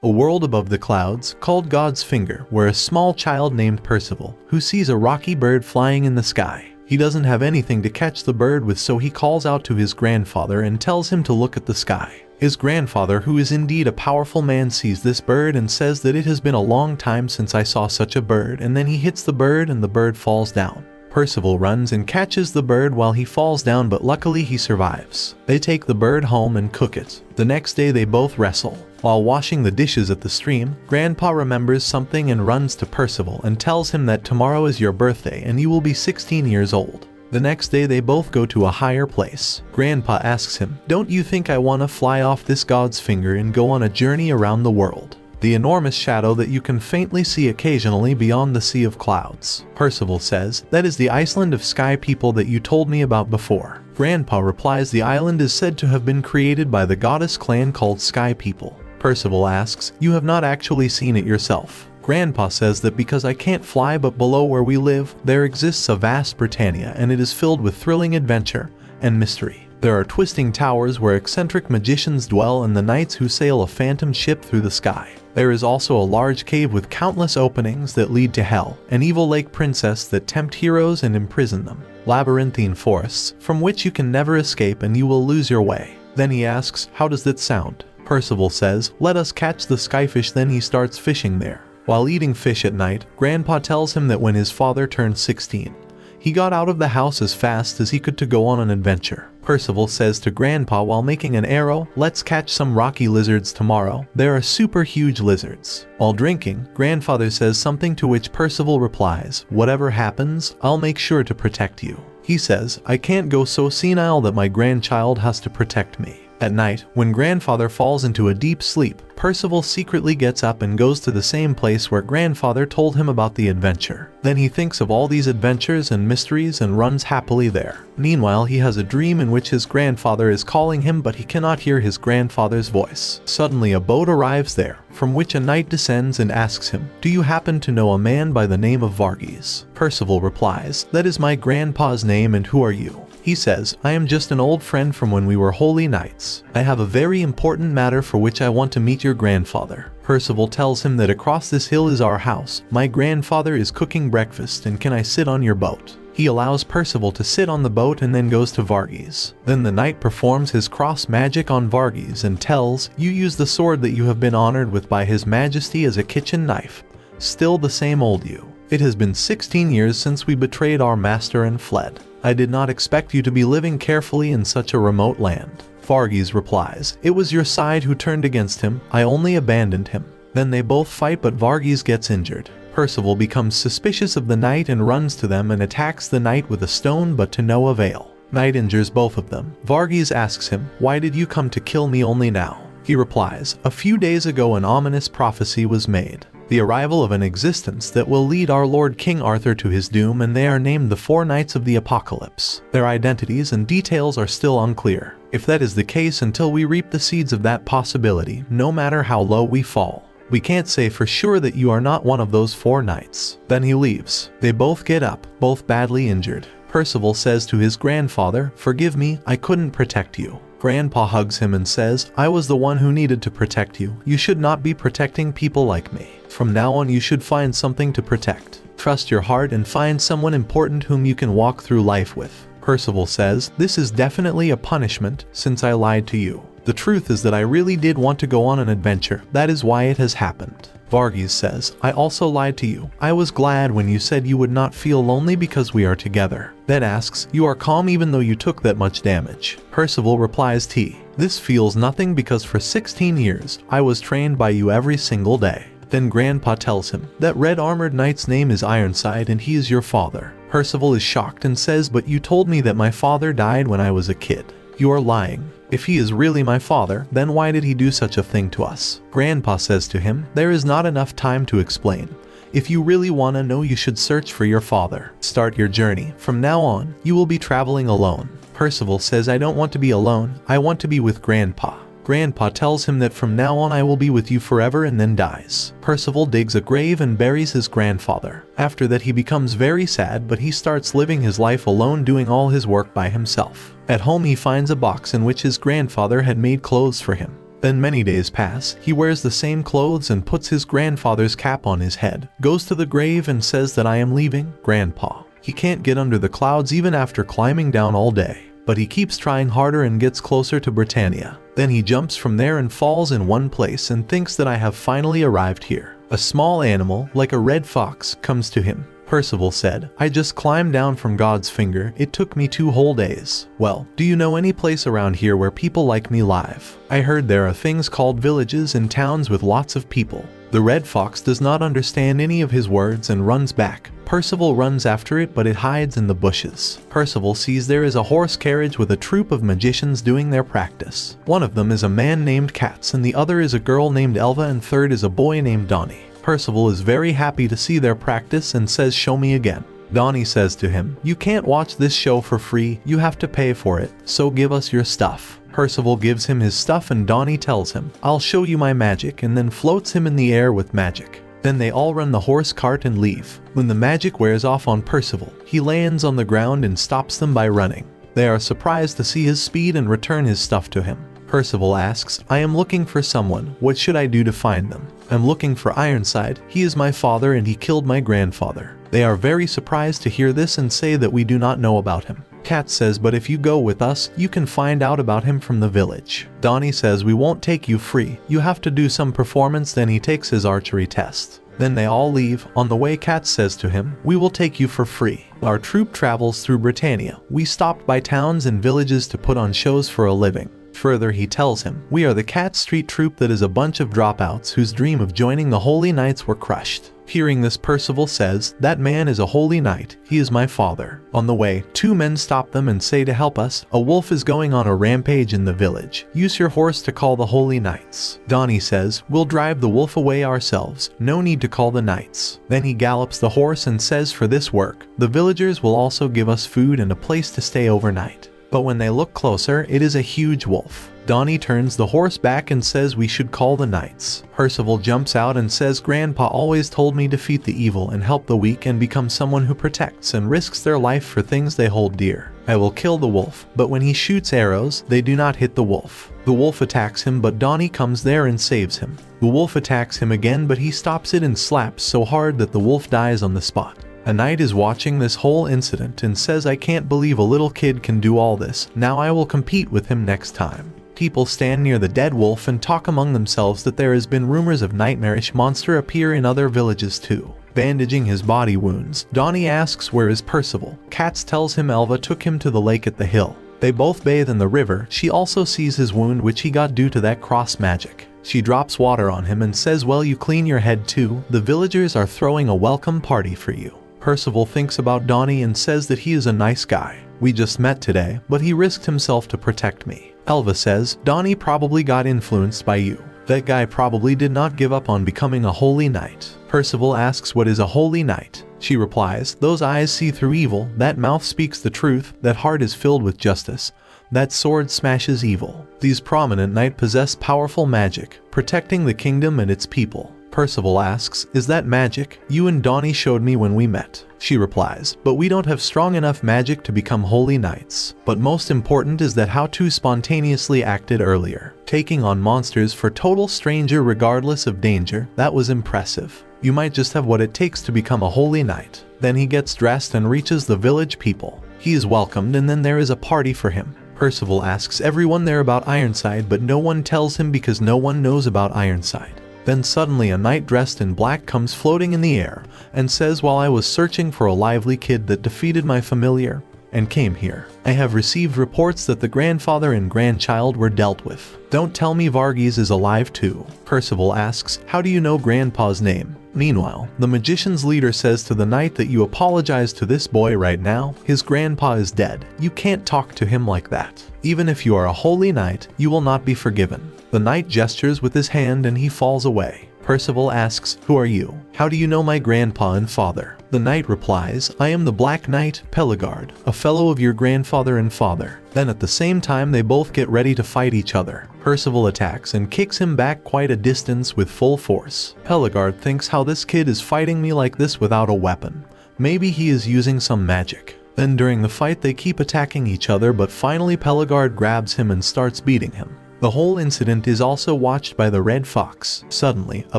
a world above the clouds called God's Finger, where a small child named Percival, who sees a rocky bird flying in the sky. He doesn't have anything to catch the bird with, so he calls out to his grandfather and tells him to look at the sky. His grandfather, who is indeed a powerful man, sees this bird and says that it has been a long time since I saw such a bird, and then he hits the bird and the bird falls down. Percival runs and catches the bird while he falls down, but luckily he survives. They take the bird home and cook it. The next day they both wrestle. While washing the dishes at the stream, Grandpa remembers something and runs to Percival and tells him that tomorrow is your birthday and you will be 16 years old. The next day they both go to a higher place. Grandpa asks him, "Don't you think I want to fly off this God's Finger and go on a journey around the world? The enormous shadow that you can faintly see occasionally beyond the sea of clouds." Percival says, "That is the Iceland of Sky People that you told me about before." Grandpa replies, "The island is said to have been created by the goddess clan called Sky People." Percival asks, "You have not actually seen it yourself?" Grandpa says that because I can't fly, but below where we live, there exists a vast Britannia, and it is filled with thrilling adventure and mystery. There are twisting towers where eccentric magicians dwell and the knights who sail a phantom ship through the sky. There is also a large cave with countless openings that lead to hell, an evil lake princess that tempt heroes and imprison them, labyrinthine forests from which you can never escape and you will lose your way. Then he asks, "How does that sound?" Percival says, "Let us catch the skyfish." Then he starts fishing there. While eating fish at night, Grandpa tells him that when his father turned 16, he got out of the house as fast as he could to go on an adventure. Percival says to Grandpa while making an arrow, "Let's catch some rocky lizards tomorrow. There are super huge lizards." While drinking, Grandfather says something to which Percival replies, "Whatever happens, I'll make sure to protect you." He says, "I can't go so senile that my grandchild has to protect me." At night, when Grandfather falls into a deep sleep, Percival secretly gets up and goes to the same place where Grandfather told him about the adventure. Then he thinks of all these adventures and mysteries and runs happily there. Meanwhile, he has a dream in which his grandfather is calling him, but he cannot hear his grandfather's voice. Suddenly a boat arrives there, from which a knight descends and asks him, "Do you happen to know a man by the name of Varghese?" Percival replies, "That is my grandpa's name, and who are you?" He says, "I am just an old friend from when we were holy knights. I have a very important matter for which I want to meet your grandfather." Percival tells him that across this hill is our house. My grandfather is cooking breakfast, and can I sit on your boat? He allows Percival to sit on the boat and then goes to Varghese. Then the knight performs his cross magic on Varghese and tells, "You use the sword that you have been honored with by his majesty as a kitchen knife. Still the same old you. It has been 16 years since we betrayed our master and fled. I did not expect you to be living carefully in such a remote land." Varghese replies, "It was your side who turned against him. I only abandoned him." Then they both fight, but Varghese gets injured. Percival becomes suspicious of the knight and runs to them and attacks the knight with a stone, but to no avail. Knight injures both of them. Varghese asks him, "Why did you come to kill me only now?" He replies, "A few days ago an ominous prophecy was made. The arrival of an existence that will lead our Lord King Arthur to his doom, and they are named the Four Knights of the Apocalypse. Their identities and details are still unclear. If that is the case, until we reap the seeds of that possibility, no matter how low we fall, we can't say for sure that you are not one of those four knights." Then he leaves. They both get up, both badly injured. Percival says to his grandfather, "Forgive me, I couldn't protect you." Grandpa hugs him and says, "I was the one who needed to protect you. You should not be protecting people like me. From now on you should find something to protect. Trust your heart and find someone important whom you can walk through life with." Percival says, "This is definitely a punishment, since I lied to you. The truth is that I really did want to go on an adventure. That is why it has happened." Varghese says, "I also lied to you. I was glad when you said you would not feel lonely because we are together." Then asks, "You are calm even though you took that much damage?" Percival replies, "This feels nothing because for 16 years, I was trained by you every single day." Then Grandpa tells him, "That red armored knight's name is Ironside and he is your father." Percival is shocked and says, "But you told me that my father died when I was a kid." "You are lying. If he is really my father, then why did he do such a thing to us?" Grandpa says to him, "There is not enough time to explain. If you really want to know, you should search for your father. Start your journey. From now on, you will be traveling alone." Percival says, "I don't want to be alone. I want to be with Grandpa." Grandpa tells him that from now on I will be with you forever, and then dies. Percival digs a grave and buries his grandfather. After that he becomes very sad, but he starts living his life alone, doing all his work by himself. At home he finds a box in which his grandfather had made clothes for him. Then many days pass, he wears the same clothes and puts his grandfather's cap on his head, goes to the grave and says that I am leaving, Grandpa. He can't get under the clouds even after climbing down all day, but he keeps trying harder and gets closer to Britannia. Then he jumps from there and falls in one place and thinks that I have finally arrived here. A small animal, like a red fox, comes to him. Percival said, I just climbed down from God's finger, it took me 2 whole days. Well, do you know any place around here where people like me live? I heard there are things called villages and towns with lots of people. The red fox does not understand any of his words and runs back. Percival runs after it, but it hides in the bushes. Percival sees there is a horse carriage with a troupe of magicians doing their practice. One of them is a man named Katz, and the other is a girl named Elva, and third is a boy named Donnie. Percival is very happy to see their practice and says, show me again. Donnie says to him, you can't watch this show for free, you have to pay for it, so give us your stuff. Percival gives him his stuff and Donnie tells him, I'll show you my magic, and then floats him in the air with magic. Then they all run the horse cart and leave. When the magic wears off on Percival, he lands on the ground and stops them by running. They are surprised to see his speed and return his stuff to him. Percival asks, I am looking for someone, what should I do to find them? I'm looking for Ironside, he is my father and he killed my grandfather. They are very surprised to hear this and say that we do not know about him. Kat says, but if you go with us, you can find out about him from the village. Donnie says, we won't take you free, you have to do some performance. Then he takes his archery test. Then they all leave. On the way, Kat says to him, we will take you for free. Our troupe travels through Britannia. We stopped by towns and villages to put on shows for a living. Further, he tells him, we are the Cat Street Troupe, that is a bunch of dropouts whose dream of joining the Holy Knights were crushed. Hearing this, Percival says, that man is a holy knight, he is my father. On the way, 2 men stop them and say to help us, a wolf is going on a rampage in the village. Use your horse to call the holy knights. Donnie says, we'll drive the wolf away ourselves, no need to call the knights. Then he gallops the horse and says, for this work, the villagers will also give us food and a place to stay overnight. But when they look closer, it is a huge wolf. Donnie turns the horse back and says we should call the knights. Percival jumps out and says, Grandpa always told me to defeat the evil and help the weak and become someone who protects and risks their life for things they hold dear. I will kill the wolf, but when he shoots arrows, they do not hit the wolf. The wolf attacks him, but Donnie comes there and saves him. The wolf attacks him again, but he stops it and slaps so hard that the wolf dies on the spot. A knight is watching this whole incident and says, I can't believe a little kid can do all this, now I will compete with him next time. People stand near the dead wolf and talk among themselves that there has been rumors of nightmarish monster appear in other villages too. Bandaging his body wounds, Donnie asks where is Percival. Katz tells him Elva took him to the lake at the hill. They both bathe in the river. She also sees his wound which he got due to that cross magic. She drops water on him and says, well, you clean your head too, the villagers are throwing a welcome party for you. Percival thinks about Donnie and says that he is a nice guy. We just met today, but he risked himself to protect me. Elva says, Donnie probably got influenced by you. That guy probably did not give up on becoming a holy knight. Percival asks what is a holy knight. She replies, those eyes see through evil, that mouth speaks the truth, that heart is filled with justice, that sword smashes evil. These prominent knights possess powerful magic, protecting the kingdom and its people. Percival asks, is that magic you and Donnie showed me when we met? She replies, but we don't have strong enough magic to become holy knights. But most important is that how 2 spontaneously acted earlier, taking on monsters for total stranger regardless of danger. That was impressive. You might just have what it takes to become a holy knight. Then he gets dressed and reaches the village people. He is welcomed and then there is a party for him. Percival asks everyone there about Ironside, but no one tells him because no one knows about Ironside. Then suddenly a knight dressed in black comes floating in the air and says, while I was searching for a lively kid that defeated my familiar and came here, I have received reports that the grandfather and grandchild were dealt with. Don't tell me Varghese is alive too. Percival asks, how do you know Grandpa's name? Meanwhile, the magician's leader says to the knight that you apologize to this boy right now. His grandpa is dead. You can't talk to him like that. Even if you are a holy knight, you will not be forgiven. The knight gestures with his hand and he falls away. Percival asks, who are you? How do you know my grandpa and father? The knight replies, I am the Black Knight, Peligard, a fellow of your grandfather and father. Then at the same time they both get ready to fight each other. Percival attacks and kicks him back quite a distance with full force. Peligard thinks, how this kid is fighting me like this without a weapon. Maybe he is using some magic. Then during the fight they keep attacking each other, but finally Peligard grabs him and starts beating him. The whole incident is also watched by the Red Fox. Suddenly, a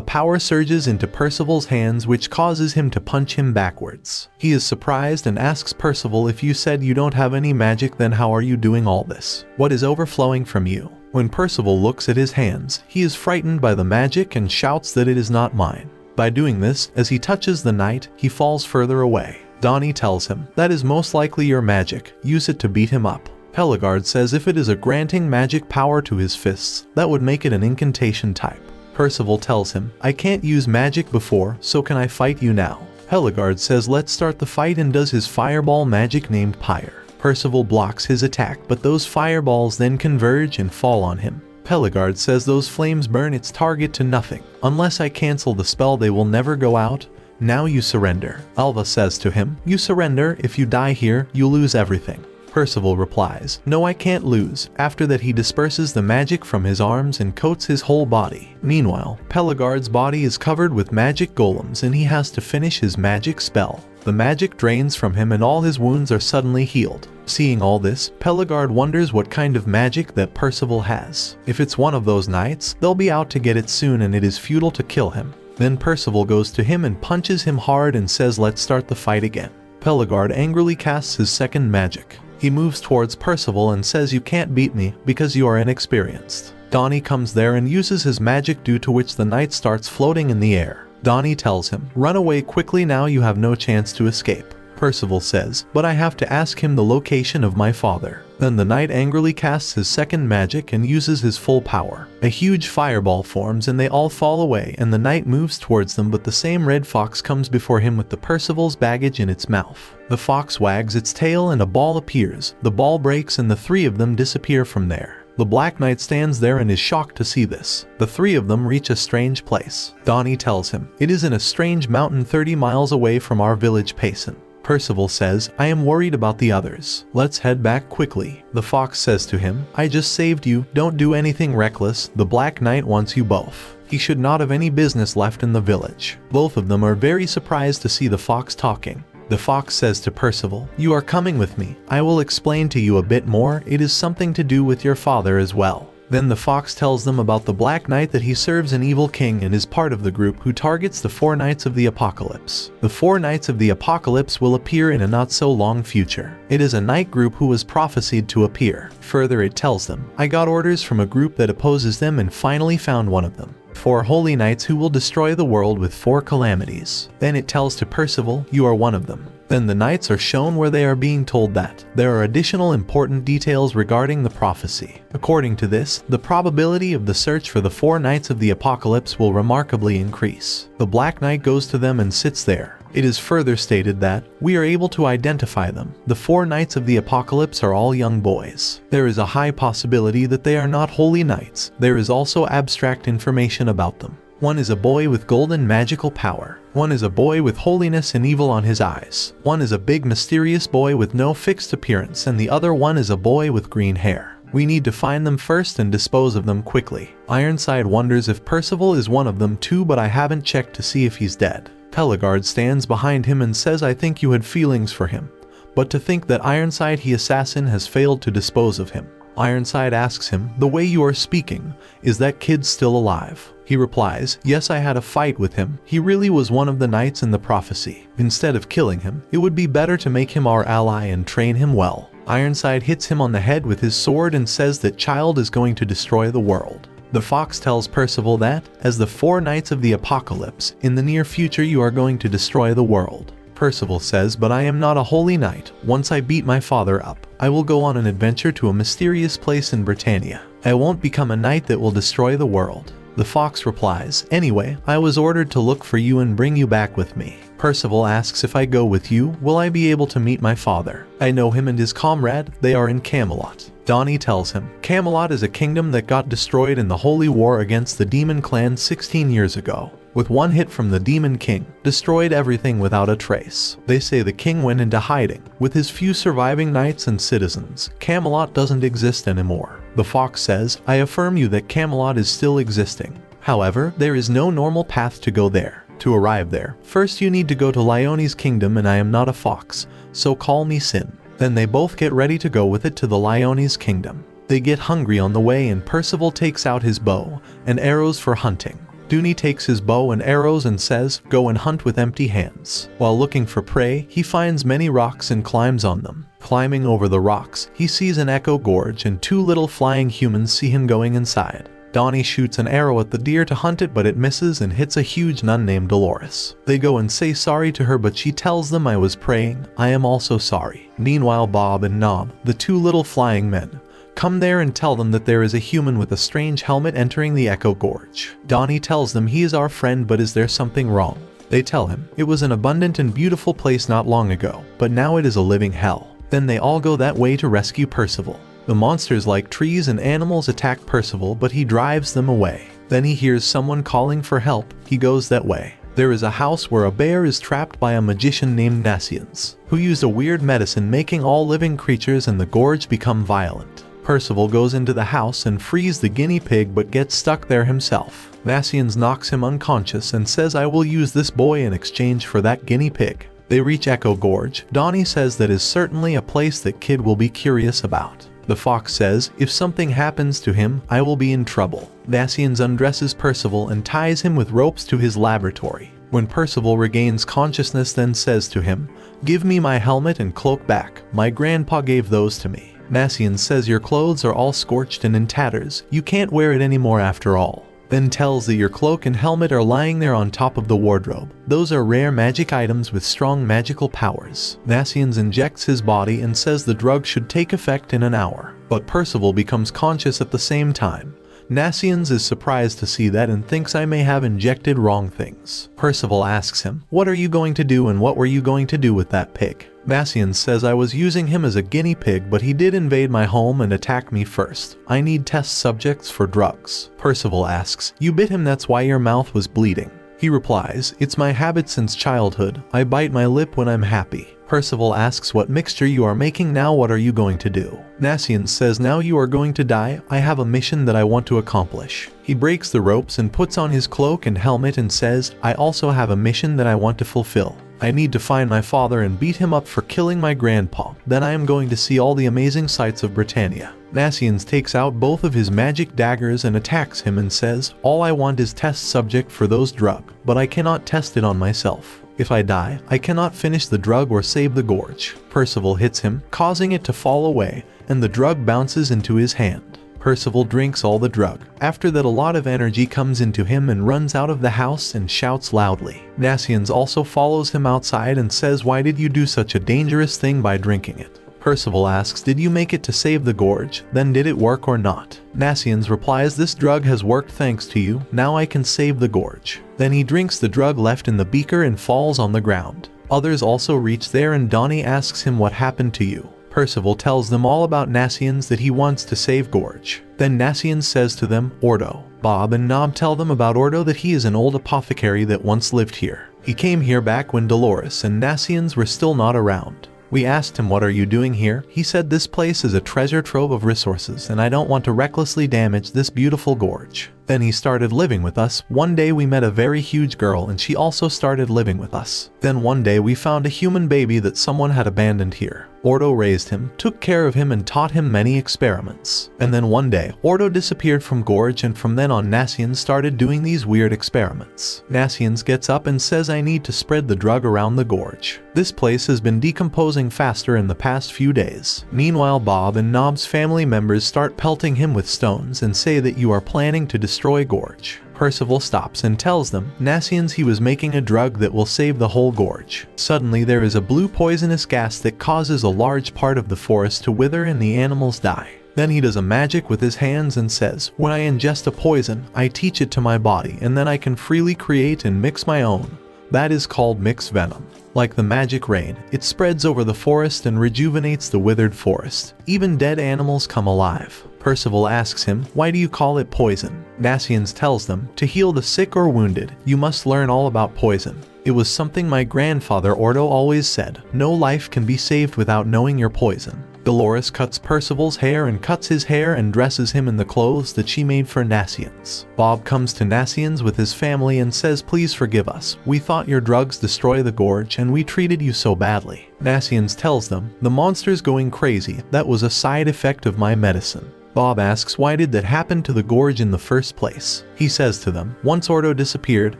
power surges into Percival's hands which causes him to punch him backwards. He is surprised and asks Percival, if you said you don't have any magic, then how are you doing all this? What is overflowing from you? When Percival looks at his hands, he is frightened by the magic and shouts that it is not mine. By doing this, as he touches the knight, he falls further away. Donnie tells him, that is most likely your magic, use it to beat him up. Pelagard says if it is a granting magic power to his fists, that would make it an incantation type. Percival tells him, I can't use magic before, so can I fight you now? Pelagard says let's start the fight and does his fireball magic named Pyre. Percival blocks his attack, but those fireballs then converge and fall on him. Pelagard says those flames burn its target to nothing. Unless I cancel the spell they will never go out. Now you surrender. Alva says to him, you surrender, if you die here, you lose everything. Percival replies, no, I can't lose. After that he disperses the magic from his arms and coats his whole body. Meanwhile, Pelagard's body is covered with magic golems and he has to finish his magic spell. The magic drains from him and all his wounds are suddenly healed. Seeing all this, Pelagard wonders what kind of magic that Percival has. If it's one of those knights, they'll be out to get it soon and it is futile to kill him. Then Percival goes to him and punches him hard and says let's start the fight again. Pelagard angrily casts his second magic. He moves towards Percival and says you can't beat me because you are inexperienced. Donnie comes there and uses his magic, due to which the knight starts floating in the air. Donnie tells him, run away quickly, now you have no chance to escape. Percival says, but I have to ask him the location of my father. Then the knight angrily casts his second magic and uses his full power. A huge fireball forms and they all fall away and the knight moves towards them, but the same red fox comes before him with the Percival's baggage in its mouth. The fox wags its tail and a ball appears. The ball breaks and the three of them disappear from there. The Black Knight stands there and is shocked to see this. The three of them reach a strange place. Donnie tells him, it is in a strange mountain 30 miles away from our village Payson. Percival says, I am worried about the others. Let's head back quickly. The fox says to him, I just saved you, don't do anything reckless, the Black Knight wants you both. He should not have any business left in the village. Both of them are very surprised to see the fox talking. The fox says to Percival, you are coming with me. I will explain to you a bit more, it is something to do with your father as well. Then the fox tells them about the Black Knight, that he serves an evil king and is part of the group who targets the 4 Knights of the Apocalypse. The 4 Knights of the Apocalypse will appear in a not so long future. It is a knight group who was prophesied to appear. Further it tells them, I got orders from a group that opposes them and finally found one of them. 4 holy knights who will destroy the world with 4 calamities. Then it tells to Percival, you are one of them. Then the knights are shown where they are being told that there are additional important details regarding the prophecy. According to this, the probability of the search for the 4 Knights of the Apocalypse will remarkably increase. The Black Knight goes to them and sits there. It is further stated that we are able to identify them. The 4 Knights of the Apocalypse are all young boys. There is a high possibility that they are not holy knights. There is also abstract information about them. One is a boy with golden magical power. One is a boy with holiness and evil on his eyes. One is a big mysterious boy with no fixed appearance, and the other one is a boy with green hair. We need to find them first and dispose of them quickly. Ironside wonders if Percival is one of them too, but I haven't checked to see if he's dead. Pelagard stands behind him and says, I think you had feelings for him. But to think that Ironside, the assassin, has failed to dispose of him. Ironside asks him, the way you are speaking, is that kid still alive? He replies, yes, I had a fight with him. He really was one of the knights in the prophecy. Instead of killing him, it would be better to make him our ally and train him well. Ironside hits him on the head with his sword and says that child is going to destroy the world. The fox tells Percival that, as the 4 Knights of the Apocalypse, in the near future you are going to destroy the world. Percival says, but I am not a holy knight. Once I beat my father up, I will go on an adventure to a mysterious place in Britannia. I won't become a knight that will destroy the world. The fox replies, anyway, I was ordered to look for you and bring you back with me. Percival asks, if I go with you, will I be able to meet my father? I know him and his comrade, they are in Camelot. Donnie tells him, Camelot is a kingdom that got destroyed in the Holy War against the Demon Clan 16 years ago. With one hit from the Demon King, destroyed everything without a trace. They say the king went into hiding. With his few surviving knights and citizens, Camelot doesn't exist anymore. The fox says, I affirm you that Camelot is still existing. However, there is no normal path to go there. To arrive there, first you need to go to Lyone's kingdom, and I am not a fox, so call me Sin. Then they both get ready to go with it to the Lyone's kingdom. They get hungry on the way and Percival takes out his bow and arrows for hunting. Dooney takes his bow and arrows and says, "Go and hunt with empty hands." While looking for prey, he finds many rocks and climbs on them. Climbing over the rocks, he sees an echo gorge and two little flying humans see him going inside. Donnie shoots an arrow at the deer to hunt it, but it misses and hits a huge nun named Dolores. They go and say sorry to her, but she tells them, "I was praying, I am also sorry." Meanwhile, Bob and Nob, the two little flying men, come there and tell them that there is a human with a strange helmet entering the Echo Gorge. Donnie tells them he is our friend, but is there something wrong? They tell him, it was an abundant and beautiful place not long ago, but now it is a living hell. Then they all go that way to rescue Percival. The monsters like trees and animals attack Percival, but he drives them away. Then he hears someone calling for help. He goes that way. There is a house where a bear is trapped by a magician named Nasians, who used a weird medicine making all living creatures in the gorge become violent. Percival goes into the house and frees the guinea pig, but gets stuck there himself. Nasians knocks him unconscious and says, "I will use this boy in exchange for that guinea pig." They reach Echo Gorge. Donnie says that is certainly a place that Kid will be curious about. The fox says, "If something happens to him, I will be in trouble." Nasians undresses Percival and ties him with ropes to his laboratory. When Percival regains consciousness, then says to him, "Give me my helmet and cloak back. My grandpa gave those to me." Nasians says, "Your clothes are all scorched and in tatters. You can't wear it anymore after all." Then tells that your cloak and helmet are lying there on top of the wardrobe. Those are rare magic items with strong magical powers. Nasians injects his body and says the drug should take effect in an hour. But Percival becomes conscious at the same time. Nasians is surprised to see that and thinks I may have injected wrong things. Percival asks him, "What are you going to do and what were you going to do with that pig?" Nasians says, "I was using him as a guinea pig, but he did invade my home and attack me first. I need test subjects for drugs." Percival asks, "You bit him, that's why your mouth was bleeding." He replies, "It's my habit since childhood. I bite my lip when I'm happy." Percival asks what mixture you are making now, what are you going to do? Nasians says, "Now you are going to die. I have a mission that I want to accomplish." He breaks the ropes and puts on his cloak and helmet and says, "I also have a mission that I want to fulfill. I need to find my father and beat him up for killing my grandpa. Then I am going to see all the amazing sights of Britannia." Nasians takes out both of his magic daggers and attacks him and says, "All I want is test subject for those drug, but I cannot test it on myself. If I die, I cannot finish the drug or save the gorge." Percival hits him, causing it to fall away, and the drug bounces into his hand. Percival drinks all the drug. After that, a lot of energy comes into him and runs out of the house and shouts loudly. Nasians also follows him outside and says, "Why did you do such a dangerous thing by drinking it?" Percival asks, "Did you make it to save the gorge? Then did it work or not?" Nasians replies, "This drug has worked thanks to you. Now I can save the gorge." Then he drinks the drug left in the beaker and falls on the ground. Others also reach there and Donnie asks him, "What happened to you?" Percival tells them all about Nasians, that he wants to save Gorge. Then Nasians says to them, "Ordo." Bob and Nob tell them about Ordo, that he is an old apothecary that once lived here. He came here back when Dolores and Nasians were still not around. We asked him, "What are you doing here?" He said, "This place is a treasure trove of resources and I don't want to recklessly damage this beautiful gorge." Then he started living with us. One day we met a very huge girl and she also started living with us. Then one day we found a human baby that someone had abandoned here. Ordo raised him, took care of him and taught him many experiments. And then one day, Ordo disappeared from Gorge and from then on Nasians started doing these weird experiments. Nasians gets up and says, "I need to spread the drug around the gorge. This place has been decomposing faster in the past few days." Meanwhile, Bob and Nob's family members start pelting him with stones and say that you are planning to destroy Gorge. Percival stops and tells them, Nasians, he was making a drug that will save the whole gorge. Suddenly there is a blue poisonous gas that causes a large part of the forest to wither and the animals die. Then he does a magic with his hands and says, "When I ingest a poison, I teach it to my body and then I can freely create and mix my own. That is called mixed venom. Like the magic rain, it spreads over the forest and rejuvenates the withered forest. Even dead animals come alive." Percival asks him, "Why do you call it poison?" Nasians tells them, "To heal the sick or wounded, you must learn all about poison. It was something my grandfather Ordo always said, no life can be saved without knowing your poison." Dolores cuts Percival's hair and cuts his hair and dresses him in the clothes that she made for Nasians. Bob comes to Nasians with his family and says, "Please forgive us. We thought your drugs destroy the gorge and we treated you so badly." Nasians tells them, "The monster's going crazy. That was a side effect of my medicine." Bob asks why did that happen to the gorge in the first place. He says to them, once Ordo disappeared,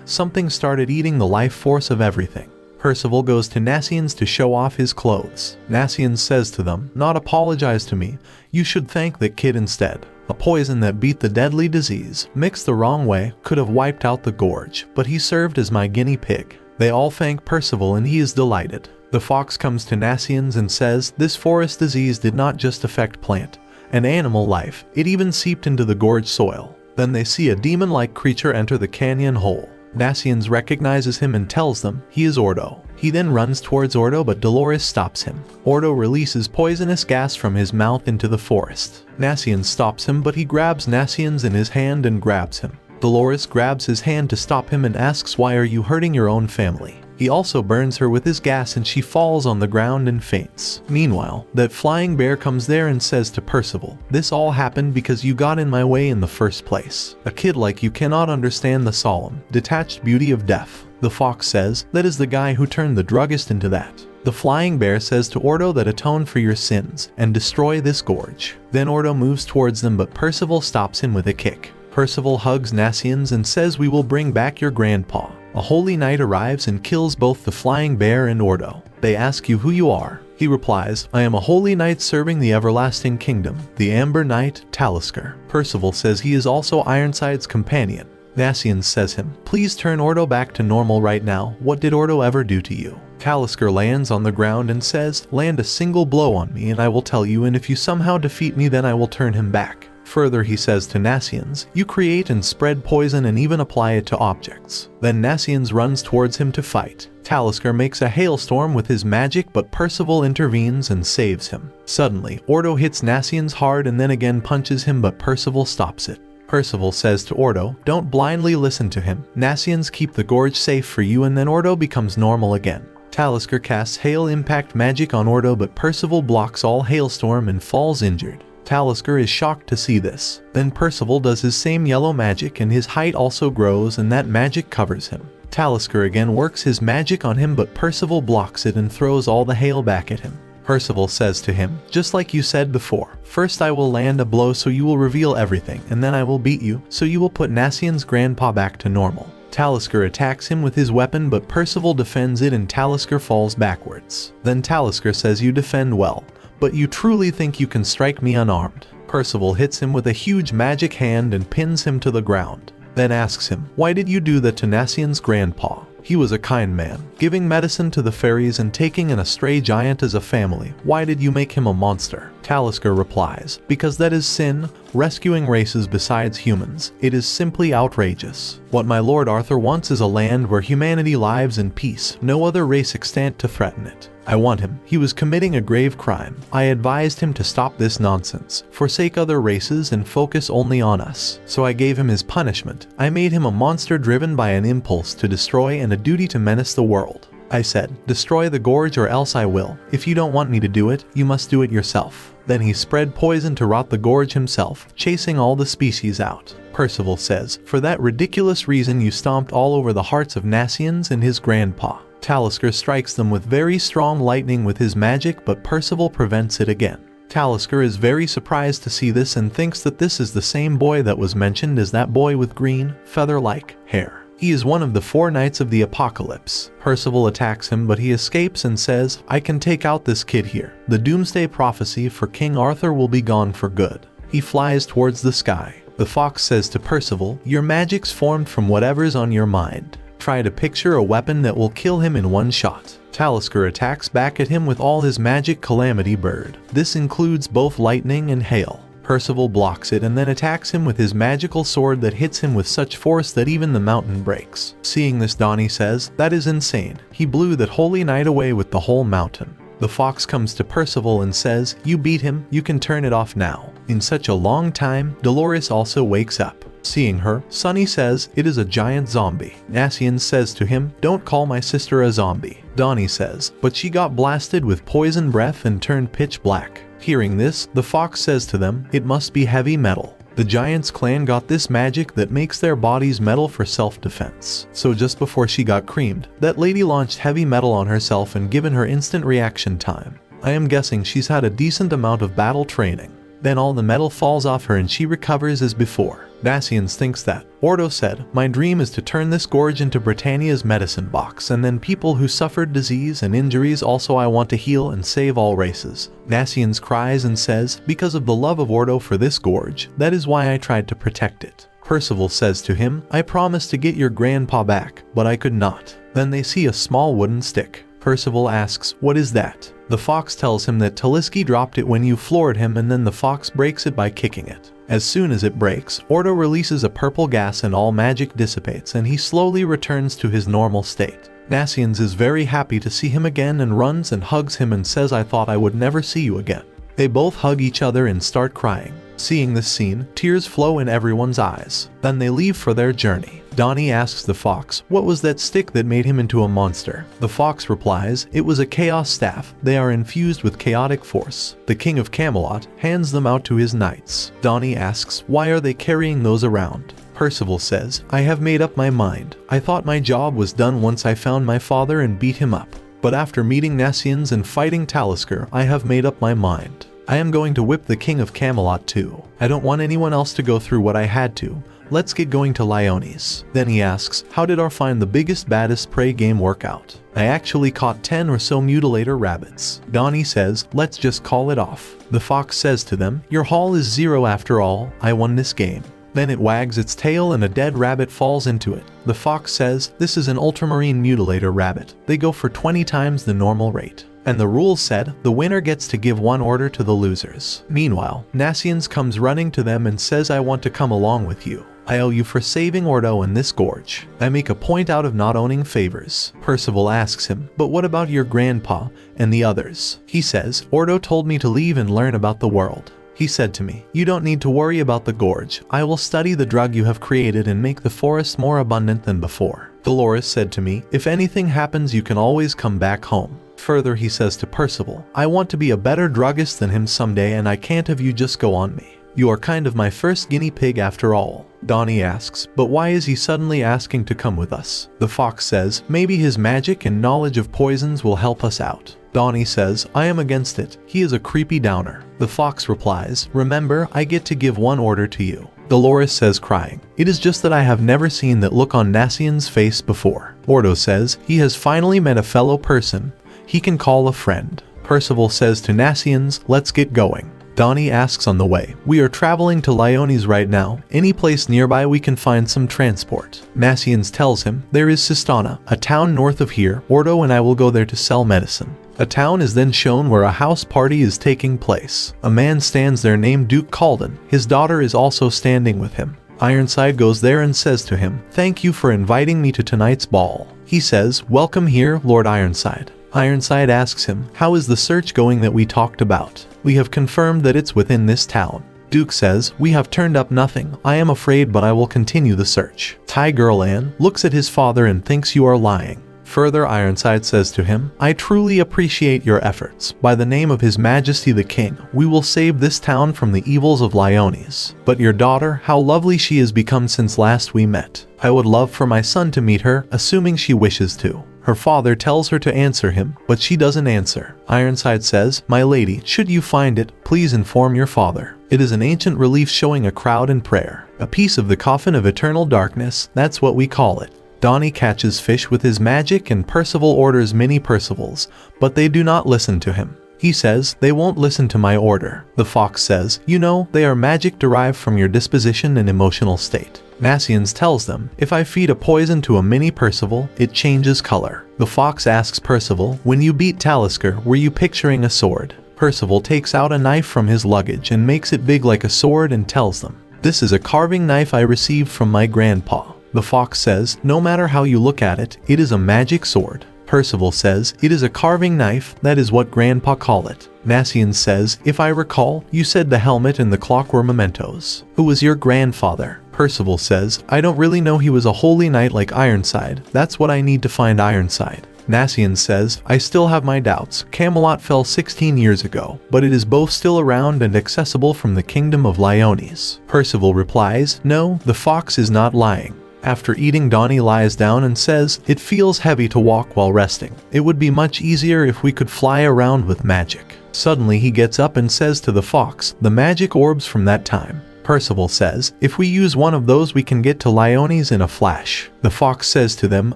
something started eating the life force of everything. Percival goes to Nassians to show off his clothes. Nassians says to them, not apologize to me, you should thank that kid instead. A poison that beat the deadly disease, mixed the wrong way, could have wiped out the gorge, but he served as my guinea pig. They all thank Percival and he is delighted. The fox comes to Nassians and says, this forest disease did not just affect plant and animal life, it even seeped into the gorge soil. Then they see a demon-like creature enter the canyon hole. Nassians recognizes him and tells them he is Ordo. He then runs towards Ordo but Dolores stops him. Ordo releases poisonous gas from his mouth into the forest. Nassians stops him but he grabs Nassians in his hand and grabs him. Dolores grabs his hand to stop him and asks why are you hurting your own family. He also burns her with his gas and she falls on the ground and faints. Meanwhile, that flying bear comes there and says to Percival, this all happened because you got in my way in the first place. A kid like you cannot understand the solemn, detached beauty of death. The fox says, that is the guy who turned the druggist into that. The flying bear says to Ordo that atone for your sins and destroy this gorge. Then Ordo moves towards them but Percival stops him with a kick. Percival hugs Nassians and says we will bring back your grandpa. A holy knight arrives and kills both the flying bear and Ordo. They ask you who you are. He replies, I am a holy knight serving the everlasting kingdom, the Amber Knight, Talisker. Percival says he is also Ironside's companion. Nassians says him, please turn Ordo back to normal right now. What did Ordo ever do to you? Talisker lands on the ground and says, land a single blow on me and I will tell you, and if you somehow defeat me then I will turn him back. Further he says to Nassians, you create and spread poison and even apply it to objects. Then Nassians runs towards him to fight. Talisker makes a hailstorm with his magic but Percival intervenes and saves him. Suddenly, Ordo hits Nassians hard and then again punches him but Percival stops it. Percival says to Ordo, don't blindly listen to him. Nassians keep the gorge safe for you and then Ordo becomes normal again. Talisker casts hail impact magic on Ordo but Percival blocks all hailstorm and falls injured. Talisker is shocked to see this. Then Percival does his same yellow magic and his height also grows and that magic covers him. Talisker again works his magic on him but Percival blocks it and throws all the hail back at him. Percival says to him, just like you said before, first I will land a blow so you will reveal everything and then I will beat you so you will put Nassian's grandpa back to normal. Talisker attacks him with his weapon but Percival defends it and Talisker falls backwards. Then Talisker says you defend well, but you truly think you can strike me unarmed? Percival hits him with a huge magic hand and pins him to the ground. Then asks him, why did you do that to Nassian's grandpa? He was a kind man, giving medicine to the fairies and taking in a stray giant as a family. Why did you make him a monster? Talisker replies, because that is sin, rescuing races besides humans. It is simply outrageous. What my Lord Arthur wants is a land where humanity lives in peace, no other race extant to threaten it. I want him. He was committing a grave crime. I advised him to stop this nonsense, forsake other races and focus only on us. So I gave him his punishment. I made him a monster driven by an impulse to destroy and a duty to menace the world. I said, destroy the gorge or else I will. If you don't want me to do it, you must do it yourself. Then he spread poison to rot the gorge himself, chasing all the species out. Percival says, for that ridiculous reason you stomped all over the hearts of Nassians and his grandpa. Talisker strikes them with very strong lightning with his magic but Percival prevents it again. Talisker is very surprised to see this and thinks that this is the same boy that was mentioned as that boy with green, feather-like hair. He is one of the 4 knights of the apocalypse. Percival attacks him but he escapes and says, I can take out this kid here. The doomsday prophecy for King Arthur will be gone for good. He flies towards the sky. The fox says to Percival, your magic's formed from whatever's on your mind. Try to picture a weapon that will kill him in one shot. Talisker attacks back at him with all his magic calamity bird. This includes both lightning and hail. Percival blocks it and then attacks him with his magical sword that hits him with such force that even the mountain breaks. Seeing this, Donnie says, that is insane. He blew that holy knight away with the whole mountain. The fox comes to Percival and says, you beat him, you can turn it off now. In such a long time, Dolores also wakes up. Seeing her, Sonny says, it is a giant zombie. Nassian says to him, don't call my sister a zombie. Donnie says, but she got blasted with poison breath and turned pitch black. Hearing this, the fox says to them, it must be heavy metal. The Giants clan got this magic that makes their bodies metal for self-defense. So just before she got creamed, that lady launched heavy metal on herself and given her instant reaction time. I am guessing she's had a decent amount of battle training. Then all the metal falls off her and she recovers as before. Nassians thinks that. Ordo said, "My dream is to turn this gorge into Britannia's medicine box, and then people who suffered disease and injuries also I want to heal and save all races." Nassians cries and says, "Because of the love of Ordo for this gorge, that is why I tried to protect it." Percival says to him, "I promised to get your grandpa back, but I could not." Then they see a small wooden stick. Percival asks, "What is that?" The fox tells him that Taliski dropped it when you floored him, and then the fox breaks it by kicking it. As soon as it breaks, Ordo releases a purple gas and all magic dissipates and he slowly returns to his normal state. Nassians is very happy to see him again and runs and hugs him and says, "I thought I would never see you again." They both hug each other and start crying. Seeing this scene, tears flow in everyone's eyes. Then they leave for their journey. Donnie asks the fox, "What was that stick that made him into a monster?" The fox replies, "It was a chaos staff. They are infused with chaotic force." The king of Camelot hands them out to his knights. Donnie asks, "Why are they carrying those around?" Percival says, "I have made up my mind. I thought my job was done once I found my father and beat him up. But after meeting Nassians and fighting Talisker, I have made up my mind. I am going to whip the king of Camelot too. I don't want anyone else to go through what I had to. Let's get going to Lyones." Then he asks, "How did our find the biggest baddest prey game work out?" "I actually caught 10 or so mutilator rabbits." Donnie says, "Let's just call it off." The fox says to them, "Your haul is 0 after all. I won this game." Then it wags its tail and a dead rabbit falls into it. The fox says, "This is an ultramarine mutilator rabbit. They go for 20 times the normal rate." And the rules said, the winner gets to give 1 order to the losers. Meanwhile, Nassians comes running to them and says, "I want to come along with you. I owe you for saving Ordo in this gorge. I make a point out of not owning favors." Percival asks him, "But what about your grandpa and the others?" He says, "Ordo told me to leave and learn about the world. He said to me, 'You don't need to worry about the gorge. I will study the drug you have created and make the forest more abundant than before.' Dolores said to me, 'If anything happens, you can always come back home.'" Further, he says to Percival, "I want to be a better druggist than him someday, and I can't have you just go on me. You are kind of my first guinea pig after all." Donnie asks, "But why is he suddenly asking to come with us?" The fox says, "Maybe his magic and knowledge of poisons will help us out." Donnie says, "I am against it. He is a creepy downer." The fox replies, "Remember, I get to give 1 order to you." Dolores says, crying, "It is just that I have never seen that look on Nassian's face before." Ordo says, "He has finally met a fellow person he can call a friend." Percival says to Nassians, "Let's get going." Donnie asks on the way, "We are traveling to Lyones right now. Any place nearby we can find some transport." Nassians tells him, "There is Sistana, a town north of here. Ordo and I will go there to sell medicine." A town is then shown where a house party is taking place. A man stands there named Duke Calden. His daughter is also standing with him. Ironside goes there and says to him, "Thank you for inviting me to tonight's ball." He says, "Welcome here, Lord Ironside." Ironside asks him, "How is the search going that we talked about?" "We have confirmed that it's within this town." Duke says, "We have turned up nothing. I am afraid, but I will continue the search." Ty Gurlan looks at his father and thinks you are lying. Further, Ironside says to him, "I truly appreciate your efforts. By the name of His Majesty the King, we will save this town from the evils of Lyones. But your daughter, how lovely she has become since last we met. I would love for my son to meet her, assuming she wishes to." Her father tells her to answer him, but she doesn't answer. Ironside says, "My lady, should you find it, please inform your father. It is an ancient relief showing a crowd in prayer. A piece of the coffin of eternal darkness, that's what we call it." Donnie catches fish with his magic and Percival orders many Percivals, but they do not listen to him. He says, "They won't listen to my order." The fox says, "You know, they are magic derived from your disposition and emotional state." Nassians tells them, "If I feed a poison to a mini Percival, it changes color." The fox asks Percival, "When you beat Talisker, were you picturing a sword?" Percival takes out a knife from his luggage and makes it big like a sword and tells them, "This is a carving knife I received from my grandpa." The fox says, "No matter how you look at it, it is a magic sword." Percival says, "It is a carving knife, that is what Grandpa called it." Nassians says, "If I recall, you said the helmet and the clock were mementos. Who was your grandfather?" Percival says, "I don't really know. He was a holy knight like Ironside. That's what I need to find Ironside." Nassians says, "I still have my doubts. Camelot fell 16 years ago, but it is both still around and accessible from the kingdom of Lyones." Percival replies, "No, the fox is not lying." After eating, Donnie lies down and says, "It feels heavy to walk while resting. It would be much easier if we could fly around with magic." Suddenly he gets up and says to the fox, "The magic orbs from that time." Percival says, "If we use one of those we can get to Lyones in a flash." The fox says to them,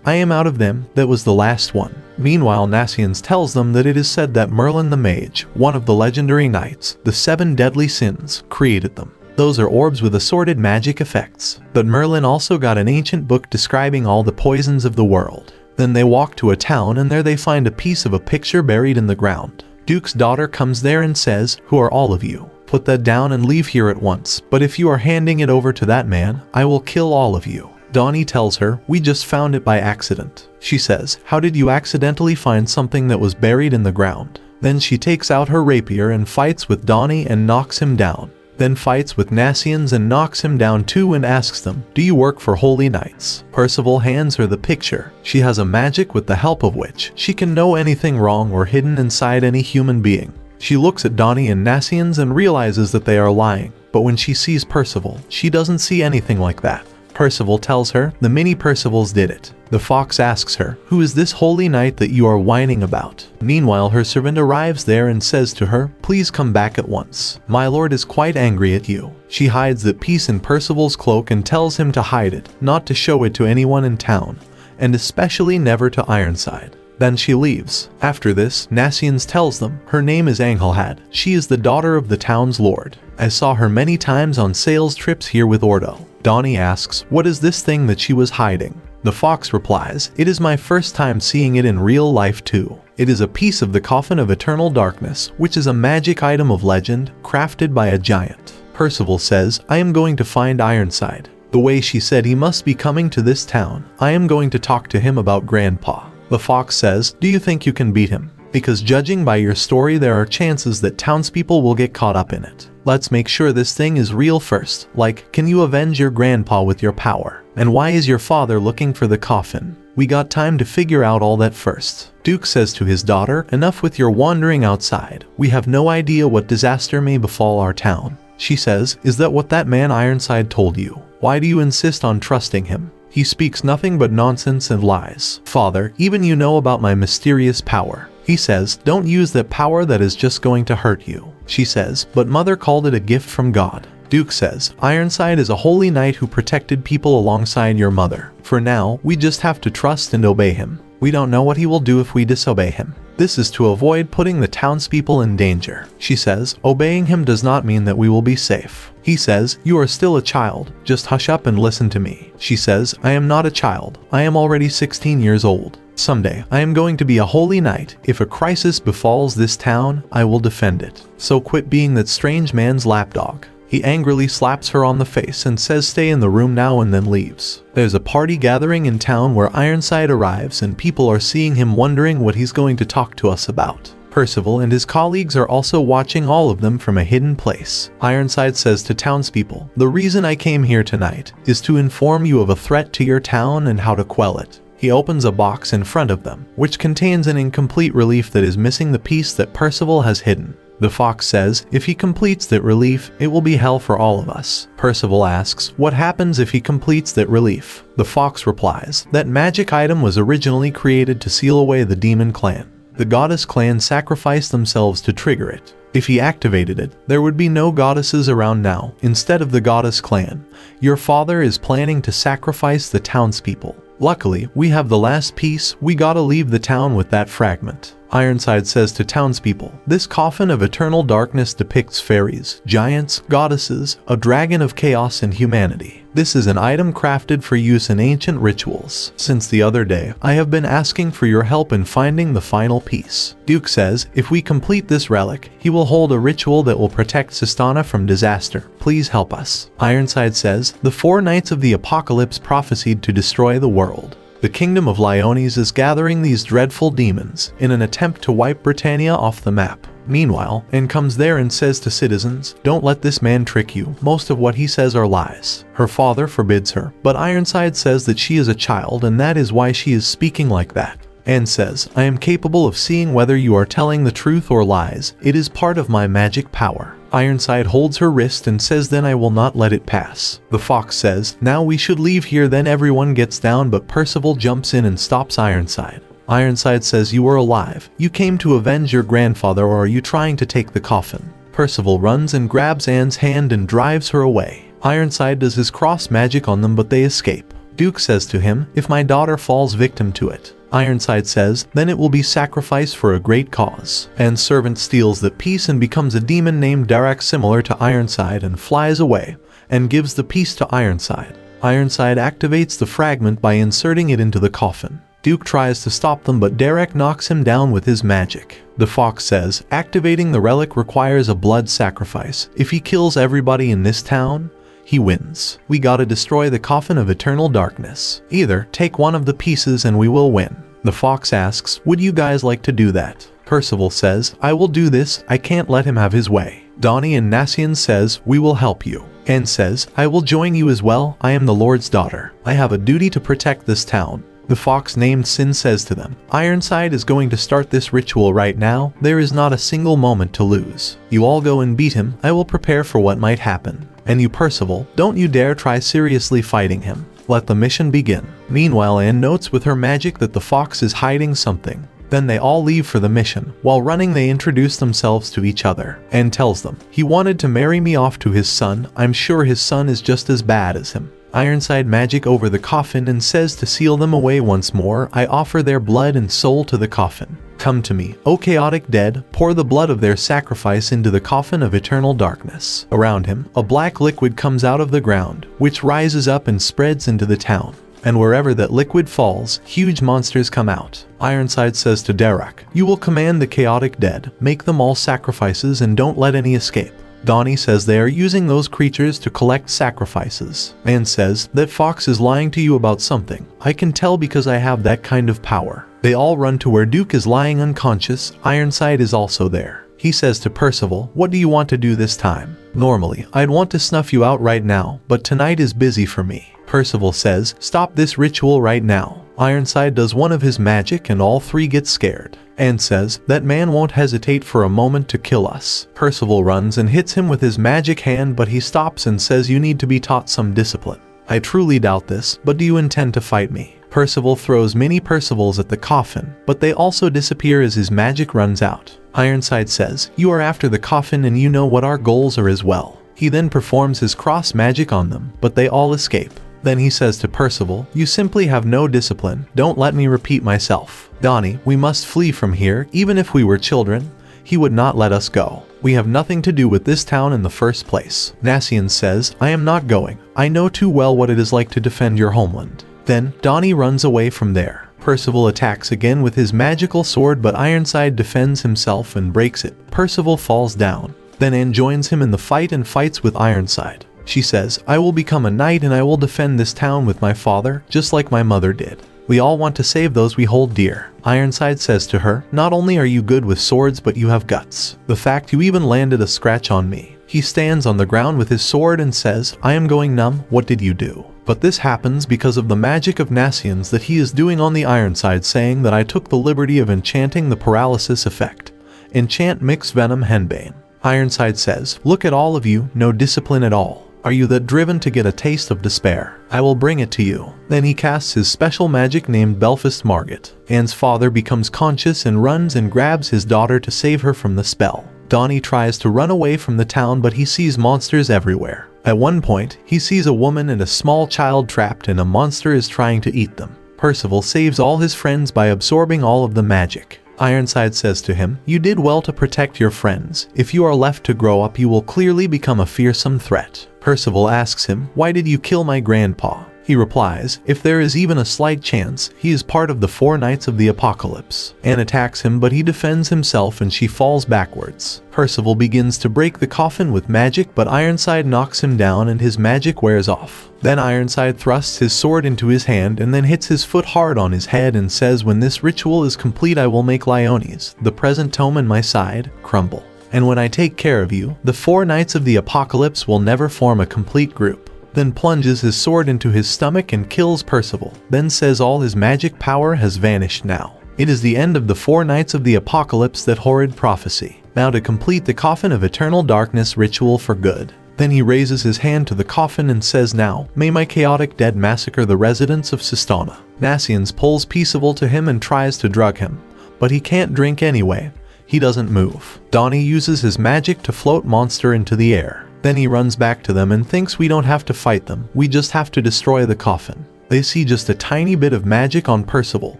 "I am out of them, that was the last one." Meanwhile Nasians tells them that it is said that Merlin the Mage, one of the legendary knights, the 7 deadly sins, created them. Those are orbs with assorted magic effects. But Merlin also got an ancient book describing all the poisons of the world. Then they walk to a town and there they find a piece of a picture buried in the ground. Duke's daughter comes there and says, "Who are all of you? Put that down and leave here at once, but if you are handing it over to that man, I will kill all of you." Donnie tells her, "We just found it by accident." She says, "How did you accidentally find something that was buried in the ground?" Then she takes out her rapier and fights with Donnie and knocks him down. Then fights with Nasians and knocks him down too and asks them, "Do you work for holy knights?" Percival hands her the picture. She has a magic with the help of which she can know anything wrong or hidden inside any human being. She looks at Donnie and Nasians and realizes that they are lying, but when she sees Percival, she doesn't see anything like that. Percival tells her the mini Percivals did it. The fox asks her, "Who is this holy knight that you are whining about?" Meanwhile her servant arrives there and says to her, "Please come back at once. My lord is quite angry at you." She hides that piece in Percival's cloak and tells him to hide it, not to show it to anyone in town, and especially never to Ironside. Then she leaves. After this, Nasians tells them, her name is Angelhad. She is the daughter of the town's lord. I saw her many times on sales trips here with Ordo. Donnie asks, "What is this thing that she was hiding?" The fox replies, "It is my first time seeing it in real life too. It is a piece of the Coffin of Eternal Darkness, which is a magic item of legend, crafted by a giant." Percival says, "I am going to find Ironside. The way she said he must be coming to this town, I am going to talk to him about Grandpa." The fox says, "Do you think you can beat him? Because judging by your story there are chances that townspeople will get caught up in it. Let's make sure this thing is real first, like, can you avenge your grandpa with your power? And why is your father looking for the coffin? We got time to figure out all that first." Duke says to his daughter, "Enough with your wandering outside. We have no idea what disaster may befall our town." She says, "Is that what that man Ironside told you? Why do you insist on trusting him? He speaks nothing but nonsense and lies. Father, even you know about my mysterious power." He says, "Don't use that power, that is just going to hurt you." She says, "But mother called it a gift from God." Duke says, "Ironside is a holy knight who protected people alongside your mother. For now, we just have to trust and obey him. We don't know what he will do if we disobey him. This is to avoid putting the townspeople in danger." She says, "Obeying him does not mean that we will be safe." He says, "You are still a child. Just hush up and listen to me." She says, "I am not a child. I am already 16 years old. Someday, I am going to be a holy knight. If a crisis befalls this town, I will defend it. So quit being that strange man's lapdog." He angrily slaps her on the face and says stay in the room now and then leaves. There's a party gathering in town where Ironside arrives and people are seeing him wondering what he's going to talk to us about. Percival and his colleagues are also watching all of them from a hidden place. Ironside says to townspeople, "The reason I came here tonight is to inform you of a threat to your town and how to quell it." He opens a box in front of them, which contains an incomplete relief that is missing the piece that Percival has hidden. The fox says, if he completes that relief, it will be hell for all of us. Percival asks, what happens if he completes that relief? The fox replies, that magic item was originally created to seal away the demon clan. The goddess clan sacrificed themselves to trigger it. If he activated it, there would be no goddesses around now, instead of the goddess clan. Your father is planning to sacrifice the townspeople. Luckily, we have the last piece. We gotta leave the town with that fragment. Ironside says to townspeople, this coffin of eternal darkness depicts fairies, giants, goddesses, a dragon of chaos and humanity. This is an item crafted for use in ancient rituals. Since the other day, I have been asking for your help in finding the final piece. Duke says, if we complete this relic, he will hold a ritual that will protect Sistana from disaster. Please help us. Ironside says, the 4 knights of the apocalypse prophesied to destroy the world. The kingdom of Lyones is gathering these dreadful demons in an attempt to wipe Britannia off the map. Meanwhile, Anne comes there and says to citizens, don't let this man trick you. Most of what he says are lies. Her father forbids her, but Ironside says that she is a child and that is why she is speaking like that. Anne says, I am capable of seeing whether you are telling the truth or lies. It is part of my magic power. Ironside holds her wrist and says, then I will not let it pass. The fox says, now we should leave here. Then everyone gets down, but Percival jumps in and stops Ironside. Ironside says, "You are alive. You came to avenge your grandfather, or are you trying to take the coffin?" Percival runs and grabs Anne's hand and drives her away. Ironside does his cross magic on them, but they escape. Duke says to him, "If my daughter falls victim to it," Ironside says, "then it will be sacrificed for a great cause." And Servant steals the piece and becomes a demon named Darak similar to Ironside and flies away and gives the piece to Ironside. Ironside activates the fragment by inserting it into the coffin. Duke tries to stop them, but Darak knocks him down with his magic. The fox says, activating the relic requires a blood sacrifice. If he kills everybody in this town, he wins. We gotta destroy the coffin of eternal darkness. Either take one of the pieces and we will win. The fox asks, would you guys like to do that? Percival says, I will do this. I can't let him have his way. Donnie and Nassian says, we will help you. Anne says, I will join you as well. I am the Lord's daughter. I have a duty to protect this town. The fox named Sin says to them, Ironside is going to start this ritual right now. There is not a single moment to lose. You all go and beat him. I will prepare for what might happen. And you, Percival, don't you dare try seriously fighting him. Let the mission begin. Meanwhile, Anne notes with her magic that the fox is hiding something. Then they all leave for the mission. While running, they introduce themselves to each other. Anne tells them, he wanted to marry me off to his son. I'm sure his son is just as bad as him. Ironside magic over the coffin and says to seal them away once more, I offer their blood and soul to the coffin. Come to me, O chaotic dead, pour the blood of their sacrifice into the coffin of eternal darkness. Around him, a black liquid comes out of the ground, which rises up and spreads into the town. And wherever that liquid falls, huge monsters come out. Ironside says to Darak, you will command the chaotic dead, make them all sacrifices and don't let any escape. Donnie says they are using those creatures to collect sacrifices. Anne says, that fox is lying to you about something. I can tell because I have that kind of power. They all run to where Duke is lying unconscious. Ironside is also there. He says to Percival, what do you want to do this time? Normally, I'd want to snuff you out right now, but tonight is busy for me. Percival says, stop this ritual right now. Ironside does one of his magic and all three get scared. Anne says, that man won't hesitate for a moment to kill us. Percival runs and hits him with his magic hand, but he stops and says you need to be taught some discipline. I truly doubt this, but do you intend to fight me? Percival throws many Percivals at the coffin, but they also disappear as his magic runs out. Ironside says, you are after the coffin and you know what our goals are as well. He then performs his cross magic on them, but they all escape. Then he says to Percival, you simply have no discipline. Don't let me repeat myself. Donnie, we must flee from here. Even if we were children, he would not let us go. We have nothing to do with this town in the first place. Nassian says, I am not going. I know too well what it is like to defend your homeland. Then, Donnie runs away from there. Percival attacks again with his magical sword, but Ironside defends himself and breaks it. Percival falls down. Then Anne joins him in the fight and fights with Ironside. She says, I will become a knight and I will defend this town with my father, just like my mother did. We all want to save those we hold dear. Ironside says to her, not only are you good with swords, but you have guts. The fact you even landed a scratch on me. He stands on the ground with his sword and says, I am going numb. What did you do? But this happens because of the magic of Nassian's that he is doing on the Ironside, saying that I took the liberty of enchanting the paralysis effect. Enchant Mix Venom Henbane. Ironside says, look at all of you, no discipline at all. Are you that driven to get a taste of despair? I will bring it to you. Then he casts his special magic named Belfast Margit. Anne's father becomes conscious and runs and grabs his daughter to save her from the spell. Donnie tries to run away from the town, but he sees monsters everywhere. At one point, he sees a woman and a small child trapped and a monster is trying to eat them. Percival saves all his friends by absorbing all of the magic. Ironside says to him, you did well to protect your friends. If you are left to grow up, you will clearly become a fearsome threat. Percival asks him, why did you kill my grandpa? He replies, if there is even a slight chance, he is part of the 4 Knights of the Apocalypse. Anne attacks him, but he defends himself and she falls backwards. Percival begins to break the coffin with magic, but Ironside knocks him down and his magic wears off. Then Ironside thrusts his sword into his hand and then hits his foot hard on his head and says, when this ritual is complete, I will make Leones, the present tome in my side, crumble. And when I take care of you, the 4 Knights of the Apocalypse will never form a complete group. Then plunges his sword into his stomach and kills Percival. Then says all his magic power has vanished now. It is the end of the 4 Knights of the Apocalypse, that horrid prophecy. Now to complete the Coffin of Eternal Darkness ritual for good. Then he raises his hand to the coffin and says, "Now, may my chaotic dead massacre the residents of Sistana." Nassians pulls Peaceable to him and tries to drug him, but he can't drink anyway. He doesn't move. Donnie uses his magic to float Monster into the air. Then he runs back to them and thinks we don't have to fight them, we just have to destroy the coffin. They see just a tiny bit of magic on Percival.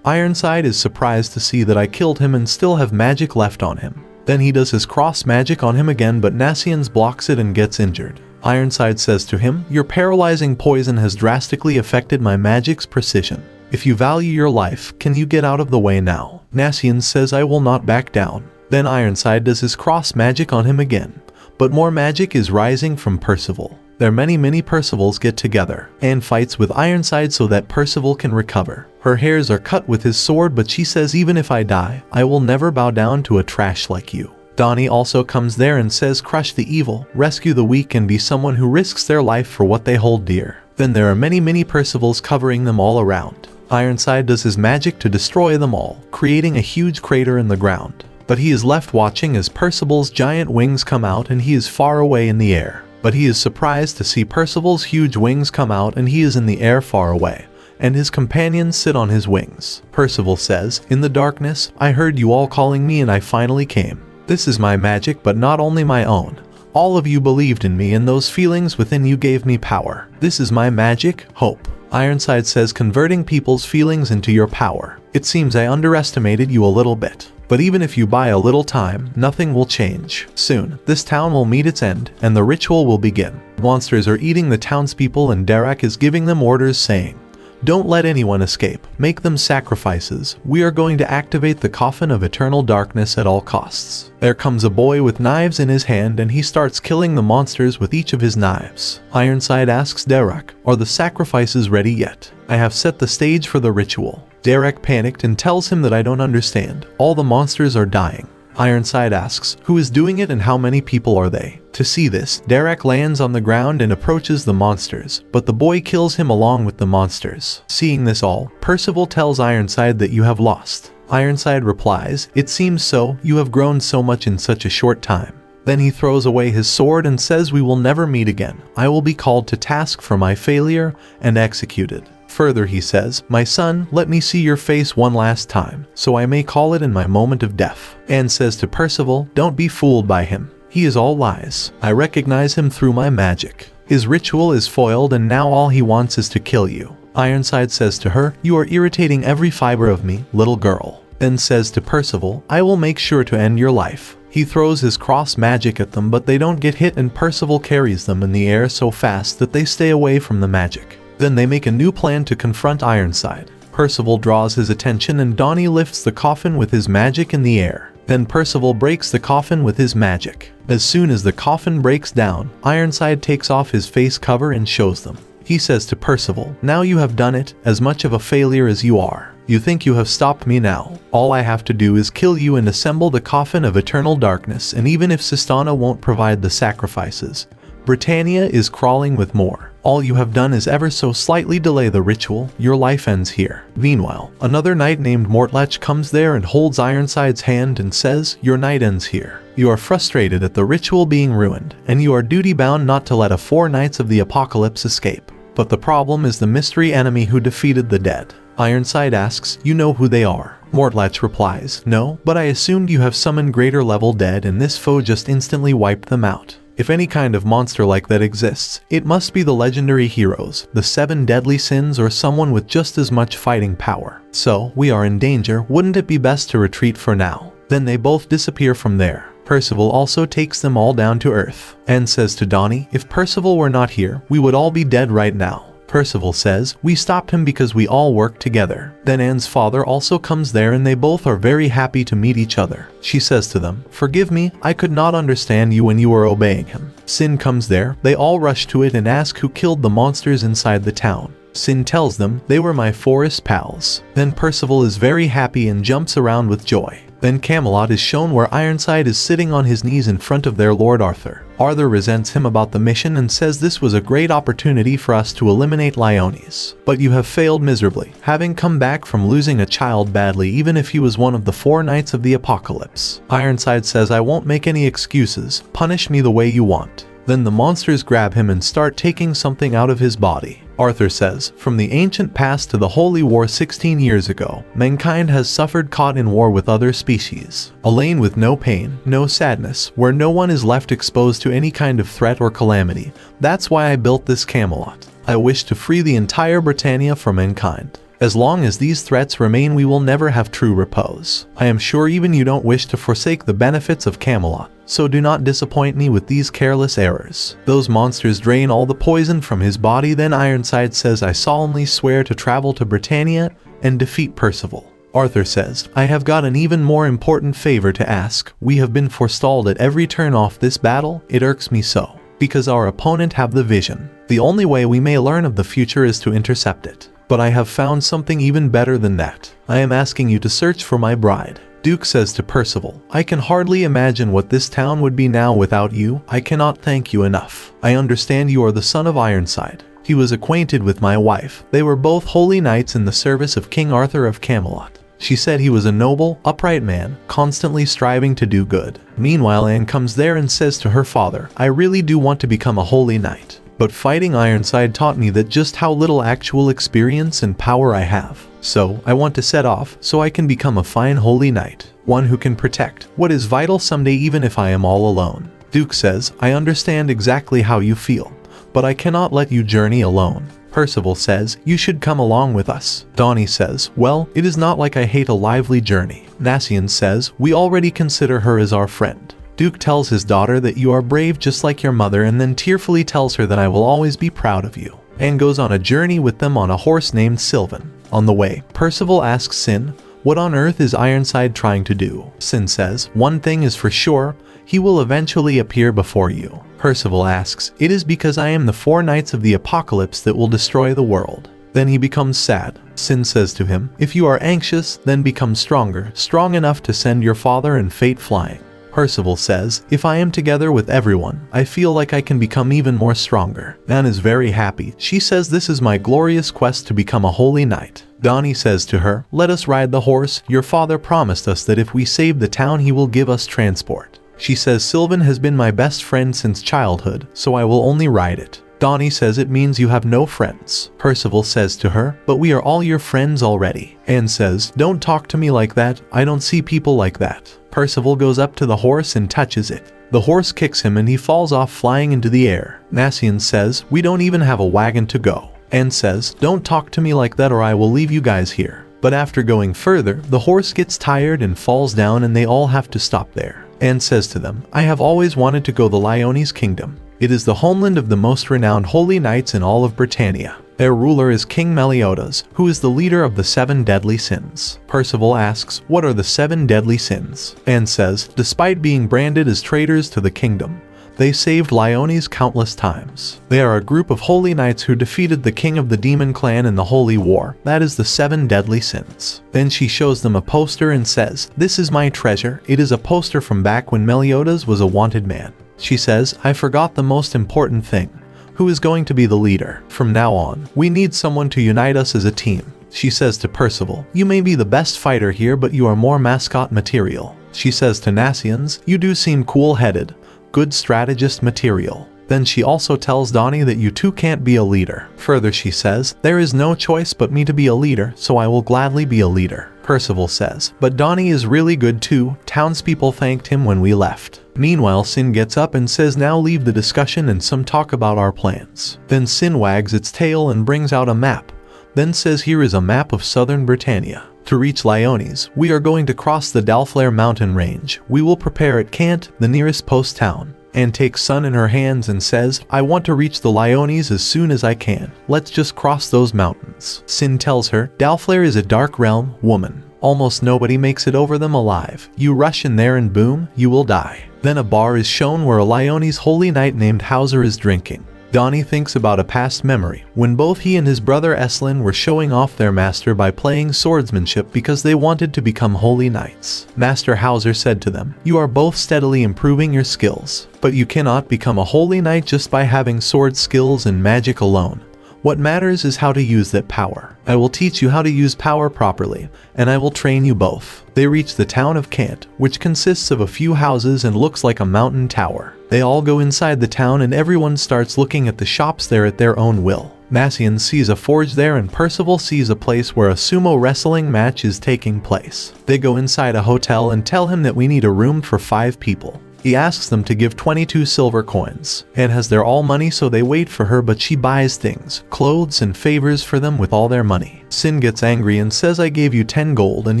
Ironside is surprised to see that I killed him and still have magic left on him. Then he does his cross magic on him again, but Nassians blocks it and gets injured. Ironside says to him, "Your paralyzing poison has drastically affected my magic's precision. If you value your life, can you get out of the way now?" Nassians says, "I will not back down." Then Ironside does his cross magic on him again, but more magic is rising from Percival. Their many Percivals get together and fights with Ironside so that Percival can recover. Her hairs are cut with his sword, but she says, "Even if I die, I will never bow down to a trash like you." Donnie also comes there and says, "Crush the evil, rescue the weak, and be someone who risks their life for what they hold dear." Then there are many Percivals covering them all around. Ironside does his magic to destroy them all, creating a huge crater in the ground. But he is left watching as Percival's giant wings come out and he is far away in the air. But he is surprised to see Percival's huge wings come out and he is in the air far away, and his companions sit on his wings. Percival says, "In the darkness, I heard you all calling me and I finally came. This is my magic, but not only my own. All of you believed in me and those feelings within you gave me power. This is my magic, hope." Ironside says, "Converting people's feelings into your power. It seems I underestimated you a little bit. But even if you buy a little time, nothing will change. Soon, this town will meet its end, and the ritual will begin." Monsters are eating the townspeople and Derek is giving them orders saying, "Don't let anyone escape. Make them sacrifices. We are going to activate the coffin of eternal darkness at all costs." There comes a boy with knives in his hand and he starts killing the monsters with each of his knives. Ironside asks Derek, "Are the sacrifices ready yet? I have set the stage for the ritual." Derek panicked and tells him that I don't understand. All the monsters are dying. Ironside asks, "Who is doing it and how many people are they?" To see this, Derek lands on the ground and approaches the monsters, but the boy kills him along with the monsters. Seeing this all, Percival tells Ironside that you have lost. Ironside replies, "It seems so, you have grown so much in such a short time." Then he throws away his sword and says, "We will never meet again. I will be called to task for my failure and executed." Further he says, "My son, let me see your face one last time, so I may call it in my moment of death." And says to Percival, "Don't be fooled by him. He is all lies. I recognize him through my magic. His ritual is foiled and now all he wants is to kill you." Ironside says to her, "You are irritating every fiber of me, little girl." Then says to Percival, "I will make sure to end your life." He throws his cross magic at them, but they don't get hit and Percival carries them in the air so fast that they stay away from the magic. Then they make a new plan to confront Ironside. Percival draws his attention and Donnie lifts the coffin with his magic in the air. Then Percival breaks the coffin with his magic. As soon as the coffin breaks down, Ironside takes off his face cover and shows them. He says to Percival, "Now you have done it, as much of a failure as you are. You think you have stopped me now. All I have to do is kill you and assemble the coffin of eternal darkness, and even if Sistana won't provide the sacrifices, Britannia is crawling with more. All you have done is ever so slightly delay the ritual, your life ends here." Meanwhile, another knight named Mortlach comes there and holds Ironside's hand and says, "Your night ends here. You are frustrated at the ritual being ruined, and you are duty-bound not to let 4 Knights of the Apocalypse escape. But the problem is the mystery enemy who defeated the dead." Ironside asks, "You know who they are?" Mortlach replies, "No, but I assumed you have summoned greater level dead and this foe just instantly wiped them out. If any kind of monster like that exists, it must be the legendary heroes, the 7 deadly sins, or someone with just as much fighting power. So, we are in danger, wouldn't it be best to retreat for now?" Then they both disappear from there. Percival also takes them all down to Earth, and says to Donnie, "If Percival were not here, we would all be dead right now." Percival says, "We stopped him because we all worked together." Then Anne's father also comes there and they both are very happy to meet each other. She says to them, "Forgive me, I could not understand you when you were obeying him." Sin comes there, they all rush to it and ask who killed the monsters inside the town. Sin tells them, "They were my forest pals." Then Percival is very happy and jumps around with joy. Then Camelot is shown where Ironside is sitting on his knees in front of their Lord Arthur. Arthur resents him about the mission and says this was a great opportunity for us to eliminate Lyones. But you have failed miserably, having come back from losing a child badly even if he was one of the 4 Knights of the Apocalypse. Ironside says, "I won't make any excuses, punish me the way you want." Then the monsters grab him and start taking something out of his body. Arthur says, from the ancient past to the Holy War 16 years ago, mankind has suffered caught in war with other species. A lane with no pain, no sadness, where no one is left exposed to any kind of threat or calamity. That's why I built this Camelot. I wish to free the entire Britannia from mankind. As long as these threats remain, we will never have true repose. I am sure even you don't wish to forsake the benefits of Camelot, so do not disappoint me with these careless errors. Those monsters drain all the poison from his body. Then Ironside says, I solemnly swear to travel to Britannia and defeat Percival. Arthur says, I have got an even more important favor to ask. We have been forestalled at every turn off this battle. It irks me so, because our opponent have the vision. The only way we may learn of the future is to intercept it. But I have found something even better than that. I am asking you to search for my bride. Duke says to Percival, I can hardly imagine what this town would be now without you. I cannot thank you enough. I understand you are the son of Ironside. He was acquainted with my wife. They were both holy knights in the service of King Arthur of Camelot. She said he was a noble, upright man, constantly striving to do good. Meanwhile, Anne comes there and says to her father, I really do want to become a holy knight. But fighting Ironside taught me that just how little actual experience and power I have. So, I want to set off so I can become a fine holy knight, one who can protect what is vital someday even if I am all alone. Duke says, I understand exactly how you feel, but I cannot let you journey alone. Percival says, you should come along with us. Donnie says, well, it is not like I hate a lively journey. Nasian says, we already consider her as our friend. Duke tells his daughter that you are brave just like your mother, and then tearfully tells her that I will always be proud of you, and goes on a journey with them on a horse named Sylvan. On the way, Percival asks Sin, what on earth is Ironside trying to do? Sin says, one thing is for sure, he will eventually appear before you. Percival asks, it is because I am the 4 knights of the apocalypse that will destroy the world. Then he becomes sad. Sin says to him, if you are anxious, then become stronger, strong enough to send your father and fate flying. Percival says, if I am together with everyone, I feel like I can become even more stronger. Anne is very happy. She says, this is my glorious quest to become a holy knight. Donnie says to her, let us ride the horse. Your father promised us that if we save the town he will give us transport. She says, Sylvan has been my best friend since childhood, so I will only ride it. Donnie says, it means you have no friends. Percival says to her, but we are all your friends already. Anne says, don't talk to me like that. I don't see people like that. Percival goes up to the horse and touches it. The horse kicks him and he falls off flying into the air. Nasian says, we don't even have a wagon to go. Anne says, don't talk to me like that or I will leave you guys here. But after going further, the horse gets tired and falls down and they all have to stop there. Anne says to them, I have always wanted to go to Lyones' kingdom. It is the homeland of the most renowned holy knights in all of Britannia. Their ruler is King Meliodas, who is the leader of the 7 deadly sins. Percival asks, what are the 7 deadly sins? Anne says, despite being branded as traitors to the kingdom, they saved Lyones countless times. They are a group of holy knights who defeated the king of the demon clan in the Holy War. That is the 7 deadly sins. Then she shows them a poster and says, this is my treasure. It is a poster from back when Meliodas was a wanted man. She says, I forgot the most important thing. Who is going to be the leader? From now on, we need someone to unite us as a team. She says to Percival, you may be the best fighter here, but you are more mascot material. She says to Nasians, you do seem cool-headed, good strategist material. Then she also tells Donnie that you two can't be a leader. Further she says, there is no choice but me to be a leader, so I will gladly be a leader. Percival says, but Donnie is really good too. Townspeople thanked him when we left. Meanwhile, Sin gets up and says, now leave the discussion and some talk about our plans. Then Sin wags its tail and brings out a map. Then says, here is a map of southern Britannia. To reach Lyones, we are going to cross the Dalflair mountain range. We will prepare at Cant, the nearest post town. Anne takes Sun in her hands and says, I want to reach the Lyones as soon as I can. Let's just cross those mountains. Sin tells her, Dalflair is a dark realm, woman. Almost nobody makes it over them alive. You rush in there and boom, you will die. Then a bar is shown where a Lyones holy knight named Hauser is drinking. Donnie thinks about a past memory, when both he and his brother Eslin were showing off their master by playing swordsmanship because they wanted to become holy knights. Master Hauser said to them, you are both steadily improving your skills, but you cannot become a holy knight just by having sword skills and magic alone. What matters is how to use that power. I will teach you how to use power properly, and I will train you both. They reach the town of Kant, which consists of a few houses and looks like a mountain tower. They all go inside the town and everyone starts looking at the shops there at their own will. Nasian sees a forge there and Percival sees a place where a sumo wrestling match is taking place. They go inside a hotel and tell him that we need a room for 5 people. He asks them to give 22 silver coins. Anne has their all money, so they wait for her, but she buys things, clothes and favors for them with all their money. Sin gets angry and says, I gave you 10 gold and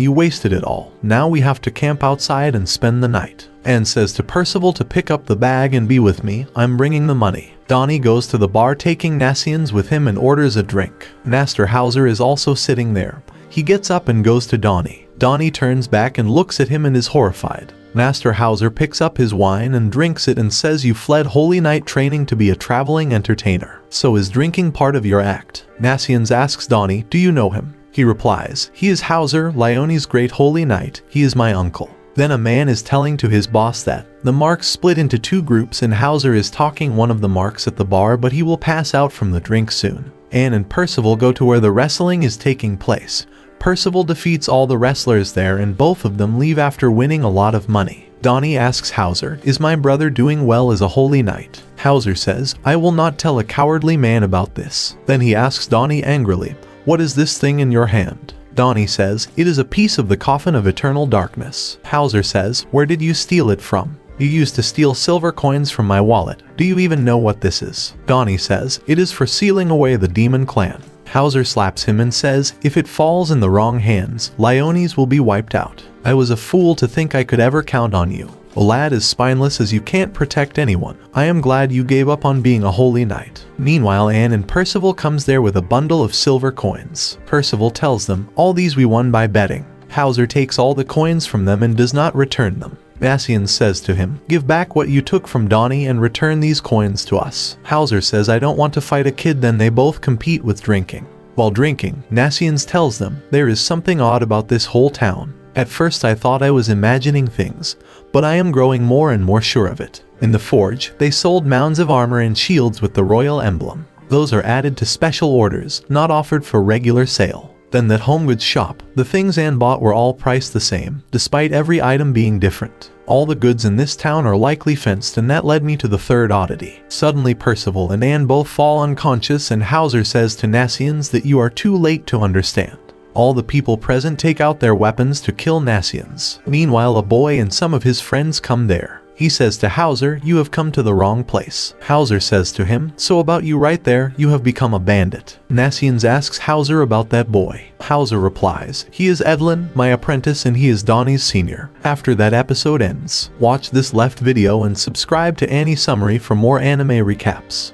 you wasted it all. Now we have to camp outside and spend the night. Anne says to Percival to pick up the bag and be with me, I'm bringing the money. Donnie goes to the bar taking Nasians with him and orders a drink. Master Hauser is also sitting there. He gets up and goes to Donnie. Donnie turns back and looks at him and is horrified. Master Hauser picks up his wine and drinks it and says, you fled Holy Night training to be a traveling entertainer. So is drinking part of your act? Nasians asks Donnie, do you know him? He replies, he is Hauser, Leonie's great Holy Knight. He is my uncle. Then a man is telling to his boss that the marks split into 2 groups and Hauser is talking one of the marks at the bar, but he will pass out from the drink soon. Anne and Percival go to where the wrestling is taking place. Percival defeats all the wrestlers there and both of them leave after winning a lot of money. Donnie asks Hauser, is my brother doing well as a holy knight? Hauser says, I will not tell a cowardly man about this. Then he asks Donnie angrily, what is this thing in your hand? Donnie says, it is a piece of the coffin of eternal darkness. Hauser says, where did you steal it from? You used to steal silver coins from my wallet. Do you even know what this is? Donnie says, it is for sealing away the demon clan. Hauser slaps him and says, if it falls in the wrong hands, Leonie's will be wiped out. I was a fool to think I could ever count on you. A lad as spineless as you can't protect anyone. I am glad you gave up on being a holy knight. Meanwhile, Anne and Percival comes there with a bundle of silver coins. Percival tells them, all these we won by betting. Hauser takes all the coins from them and does not return them. Nasian says to him, give back what you took from Donnie and return these coins to us. Hauser says, I don't want to fight a kid. Then they both compete with drinking. While drinking, Nasian tells them, there is something odd about this whole town. At first I thought I was imagining things, but I am growing more and more sure of it. In the forge, they sold mounds of armor and shields with the royal emblem. Those are added to special orders, not offered for regular sale. Then that home goods shop, the things Anne bought were all priced the same, despite every item being different. All the goods in this town are likely fenced, and that led me to the third oddity. Suddenly Percival and Anne both fall unconscious and Hauser says to Nasians that you are too late to understand. All the people present take out their weapons to kill Nasians. Meanwhile, a boy and some of his friends come there. He says to Hauser, you have come to the wrong place. Hauser says to him, so about you right there, you have become a bandit. Nasians asks Hauser about that boy. Hauser replies, he is Edlin, my apprentice, and he is Donnie's senior. After that episode ends, watch this left video and subscribe to Annie Summary for more anime recaps.